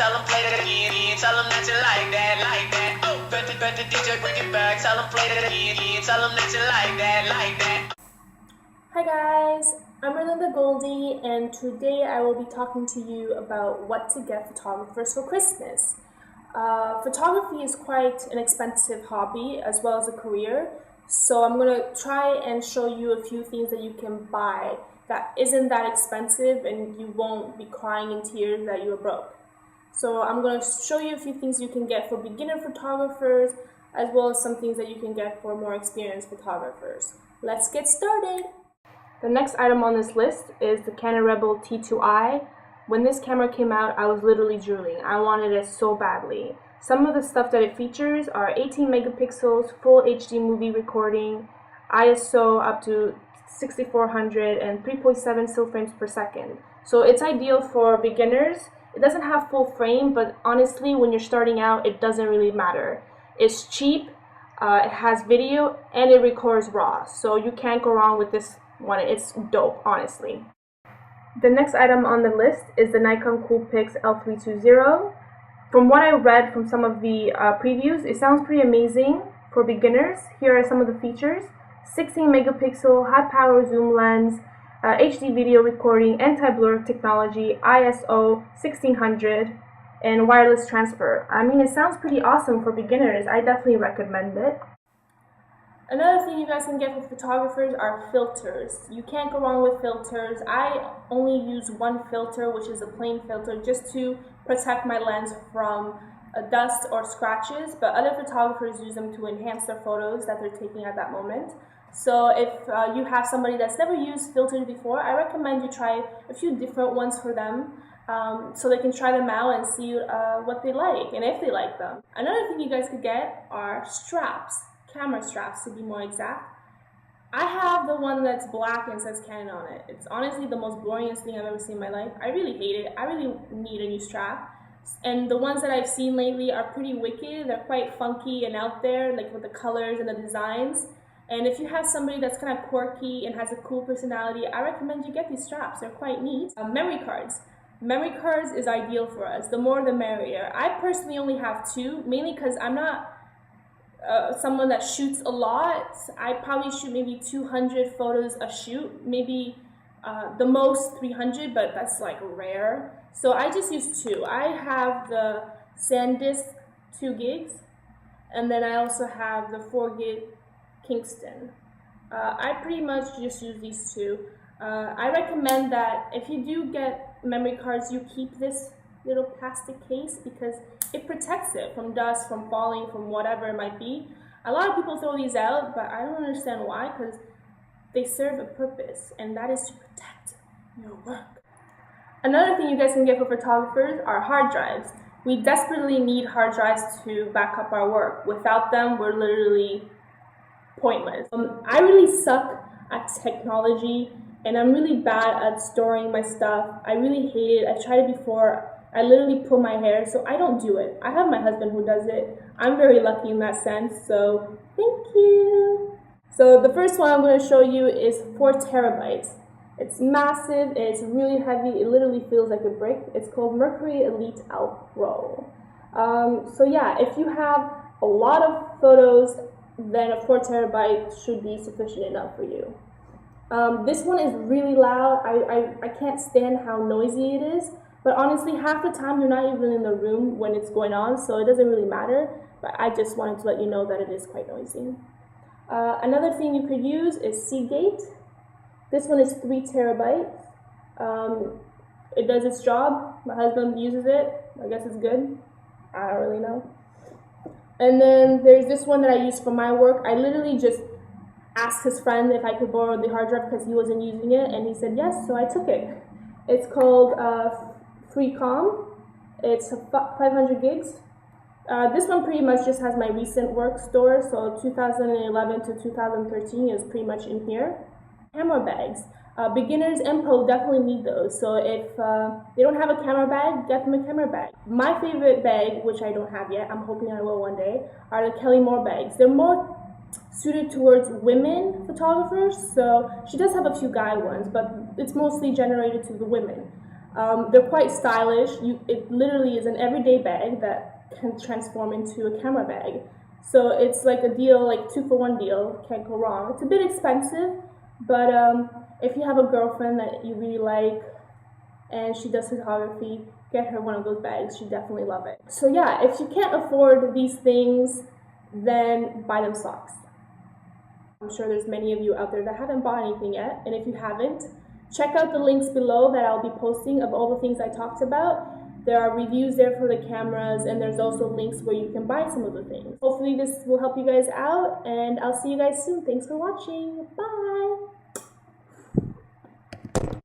tell them play it again, tell them that you like that, like that. Oh, bet the DJ bring it back, tell them play it again, tell them that you like that, like that. Hi guys, I'm Erlinda Goldie, and today I will be talking to you about what to get photographers for Christmas. Photography is quite an expensive hobby as well as a career, so I'm going to try and show you a few things that you can buy that isn't that expensive and you won't be crying in tears that you're broke. So I'm going to show you a few things you can get for beginner photographers as well as some things that you can get for more experienced photographers. Let's get started! The next item on this list is the Canon T2i. When this camera came out, I was literally drooling. I wanted it so badly. Some of the stuff that it features are 18 megapixels, full HD movie recording, ISO up to 6400 and 3.7 still frames per second. So it's ideal for beginners. It doesn't have full frame, but honestly, when you're starting out, it doesn't really matter. It's cheap, it has video, and it records RAW. So you can't go wrong with this one. It's dope, honestly. The next item on the list is the Nikon Coolpix L320. From what I read from some of the previews, it sounds pretty amazing for beginners. Here are some of the features: 16 megapixel high power zoom lens, HD video recording, anti-blur technology, ISO 1600, and wireless transfer. I mean, it sounds pretty awesome for beginners. I definitely recommend it. Another thing you guys can get for photographers are filters. You can't go wrong with filters. I only use one filter, which is a plain filter, just to protect my lens from dust or scratches, but other photographers use them to enhance their photos that they're taking at that moment. So if you have somebody that's never used filters before, I recommend you try a few different ones for them so they can try them out and see what they like and if they like them. Another thing you guys could get are straps. Camera straps, to be more exact. I have the one that's black and says Canon on it. It's honestly the most boringest thing I've ever seen in my life. I really hate it. I really need a new strap. And the ones that I've seen lately are pretty wicked. They're quite funky and out there, like with the colors and the designs. And if you have somebody that's kind of quirky and has a cool personality, I recommend you get these straps. They're quite neat. Memory cards. Memory cards is ideal for us. The more the merrier. I personally only have two, mainly because I'm not someone that shoots a lot. I probably shoot maybe 200 photos a shoot, maybe the most 300, but that's like rare. So I just use two. I have the SanDisk 2 gigs, and then I also have the 4 gig Kingston. I pretty much just use these two. I recommend that if you do get memory cards, you keep this little plastic case because it protects it from dust, from falling, from whatever it might be. A lot of people throw these out, but I don't understand why, because they serve a purpose, and that is to protect your work. Another thing you guys can get for photographers are hard drives. We desperately need hard drives to back up our work. Without them, we're literally pointless. I really suck at technology, and I'm really bad at storing my stuff. I really hate it. I tried it before. I literally pull my hair, so I don't do it. I have my husband who does it. I'm very lucky in that sense, so thank you. So the first one I'm going to show you is 4 terabytes. It's massive, it's really heavy, it literally feels like a brick. It's called Mercury Elite L Pro. So yeah, if you have a lot of photos, then a 4 terabyte should be sufficient enough for you. This one is really loud. I can't stand how noisy it is. But honestly, half the time you're not even in the room when it's going on, so it doesn't really matter. But I just wanted to let you know that it is quite noisy. Another thing you could use is Seagate. This one is 3 terabytes. It does its job. My husband uses it. I guess it's good. I don't really know. And then there's this one that I use for my work. I literally just asked his friend if I could borrow the hard drive because he wasn't using it, and he said yes, so I took it. It's called FreeCom. It's 500 gigs. This one pretty much just has my recent work store, so 2011 to 2013 is pretty much in here. Camera bags. Beginners and pro definitely need those, so if they don't have a camera bag, get them a camera bag. My favorite bag, which I don't have yet, I'm hoping I will one day, are the Kelly Moore bags. They're more suited towards women photographers, so she does have a few guy ones, but it's mostly generated to the women. They're quite stylish. It literally is an everyday bag that can transform into a camera bag. So it's like a deal, like 2-for-1 deal. Can't go wrong. It's a bit expensive, but if you have a girlfriend that you really like and she does photography, get her one of those bags. She'd definitely love it. So yeah, if you can't afford these things, then buy them socks. I'm sure there's many of you out there that haven't bought anything yet, and if you haven't, check out the links below that I'll be posting of all the things I talked about. There are reviews there for the cameras, and there's also links where you can buy some of the things. Hopefully this will help you guys out, and I'll see you guys soon. Thanks for watching. Bye!